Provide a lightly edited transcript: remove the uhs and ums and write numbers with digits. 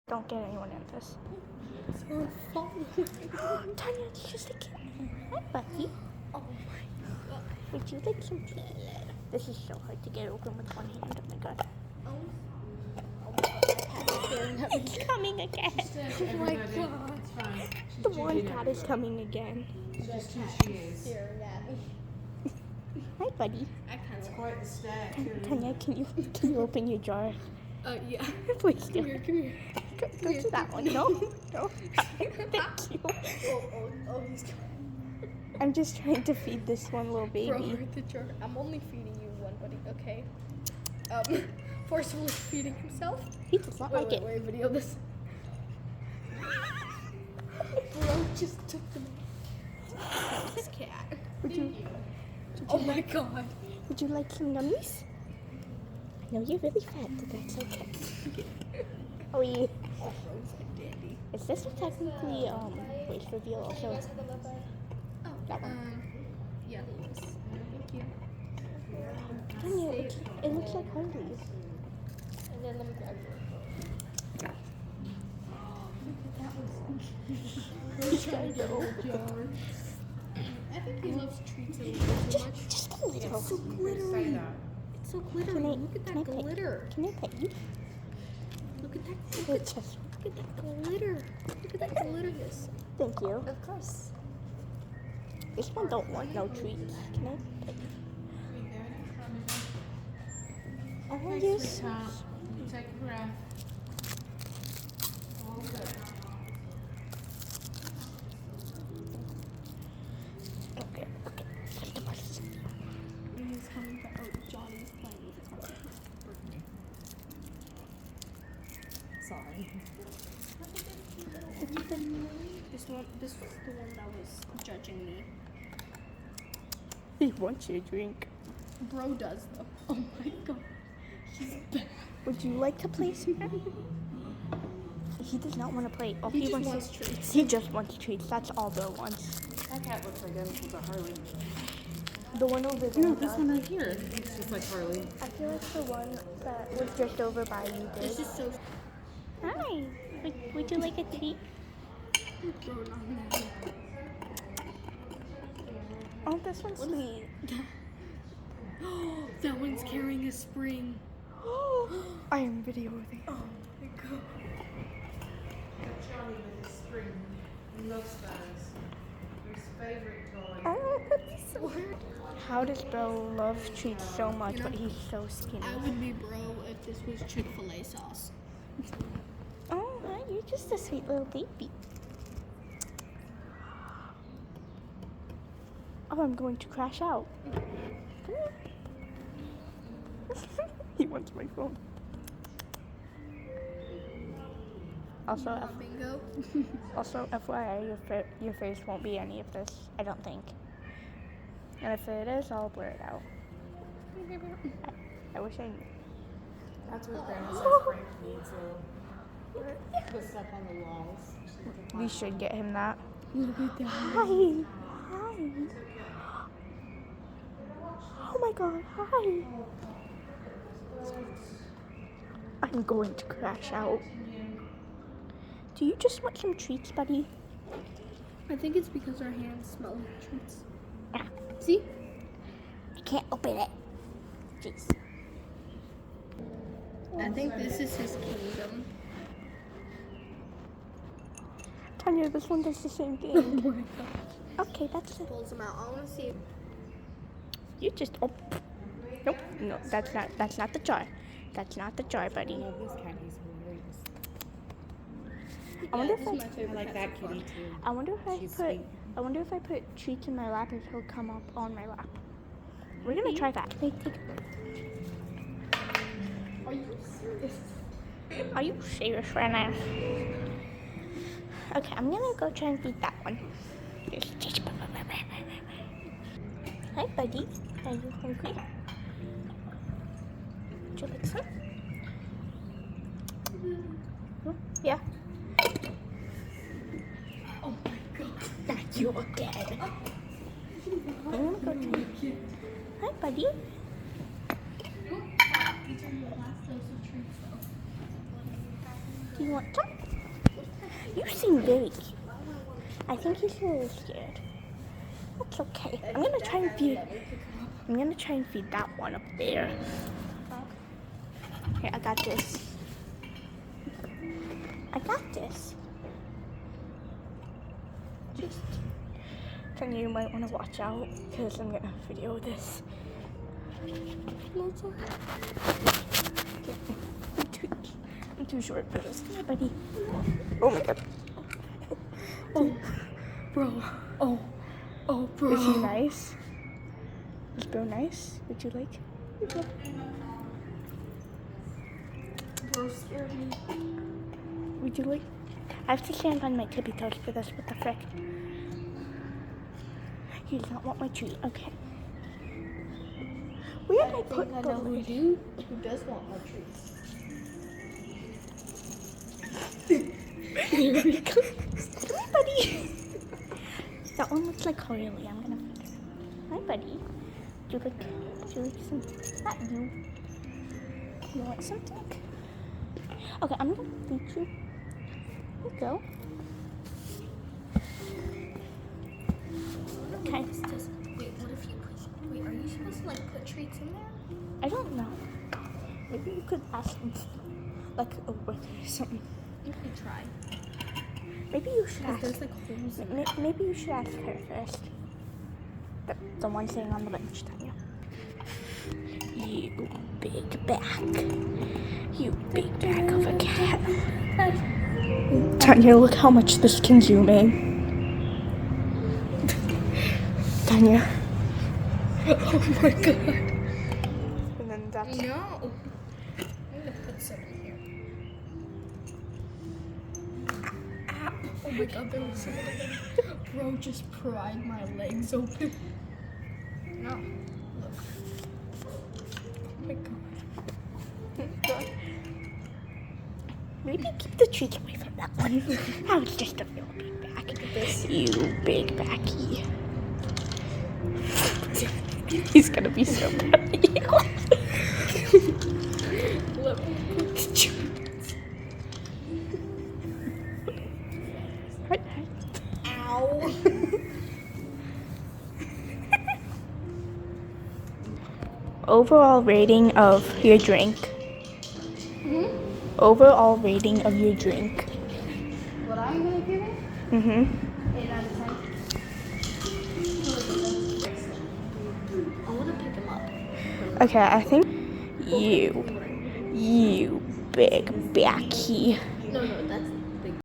Don't get anyone in this. Tanya, it's just a kitten. Hi, Bucky. Oh my god. Would you like some tea? This is so hard to get open with one hand. Oh my god. Oh my god, my cat is staring at me. It's coming again. Oh my god. It's fine. The one cat is coming again. It's just who she is. Staring at me. Hi, buddy. I kind It's of quite the stare too. Tanya, can you open your jar? yeah. Please do. Come here. Go to that one. No. No. Thank you. Oh, he's coming. I'm just trying to feed this one little baby. Bro, the jar. I'm only feeding you one, buddy. Okay. Forcefully feeding himself. He does not like it. Wait, video this. Bro just took the this cat. Would you Oh my god. Would you like some nummies? I know you're really fat, but that's okay. Oh, yeah. Oh, bro's a dandy. Is this technically waist reveal also? Oh, That one. yeah. Thank you. Tanya, it looks like Harley's. And then let me grab you. He's trying to open it. I think he loves treats a little too much. Just a little. It's so Say glittery. that. It's so glittery. Can I- Look at can I that pet- glitter. Can I pet you? Look at that. It's just. Look at that glitter. Look at that glitter. Yes. Thank you. Of course. This one don't want no treats. Can I pet you? Oh, Okay, yes. sweetheart. You take a breath. All good. Okay. Just a bus. He's coming back. Oh, Johnny's playing with his birthday. Sorry. This was the one that was judging me. He wants your drink. Bro does though. Oh my god. He's bad. Would you like to play some? He does not want to play. All He just wants wants treats. He just wants treats. That's all Bill wants. That cat looks identical to Harley. The one over there. No, this one right here. It's just like Harley. I feel like the one that was just over by you This did. is so. Hi. Would you like a treat? Bro, not me. Oh, this one's sweet. That one's carrying a spring. I am videoing. Oh my god. Johnny with his spring. He loves those. His favorite toy. Oh, that's so weird. How does Bill love treats so much, but he's so skinny? I would be bro if this was Chick-fil-A sauce. Oh, hi, you're just a sweet little baby. Oh, I'm going to crash out. Come here. He wants my phone. Also, Bingo. FYI, your face won't be any of this, I don't think. And if it is, I'll blur it out. I wish I knew. That's what Grandma says Frank needs to put stuff on the walls. We should get him that. Look at that. Hi. Hi. Oh my god, hi. I'm going to crash out. Do you just want some treats, buddy? I think it's because our hands smell like treats. Ah, See? I can't open it. Jeez. I think this is his kingdom. Tanya, this one does the same Oh thing. my gosh. Okay, that's it. Pulls them out. I want to see. You just nope. No, that's not the jar. That's not the jar, buddy. I love this cat. He's hilarious. I wonder this if is my I favorite like cat that so far. kitty too. I wonder if She's sweet. I wonder if I put treats in my lap, if he'll come up on my lap. We're gonna try that. Wait, take it. Are you serious? Are you serious right now? Okay, I'm gonna go try and feed that one. Hi, buddy. Are you hungry? Would you like some? Yeah. Oh my god. Not you again. I'm gonna go try. Hi, buddy. Do you want some? You seem very cute. I think he's a little scared. That's okay. I'm gonna try and feed that one up there. Here, I got this. Just Tanya, you might want to watch out because I'm gonna video this. I'm too short for this. Hi, buddy. Oh my god. Oh, bro. Oh, bro. Is he nice? Is bro nice? Would you like? Bro scared me. Would you like? I have to stand on my tippy toes for this. What the frick? He does not want my treat. Okay. Where did I put I the know lid? who does want my treats. Here we go. Hi, buddy. That one looks like Harley. I'm gonna feed her. Hi, buddy. Do you like some? Not you. You want something? Okay, I'm gonna feed you. Here you go. Okay. Wait, what if you put? Wait, are you supposed to like put treats in there? I don't know. Maybe you could ask him, like a worker or something. You could try. Maybe you should ask. There's like holes in Maybe you should ask her first. The one sitting on the bench, Tanya. You big back. You big back of a cat. Tanya, look how much this can zoom in. Tanya. Oh my god. And then that's... No. I'm gonna put some in here. Oh my god, there was something. Bro just pried my legs open. No. Look. Oh my god. Maybe keep the treats away from that one. That was just a real big back. You big backy. He's gonna be so proud of you. Let me put the treats. Ow. Overall rating of your drink. Overall rating of your drink. What I'm gonna give it? 8 out of 10. I wanna pick him up. Okay, I think you big backy. No, that's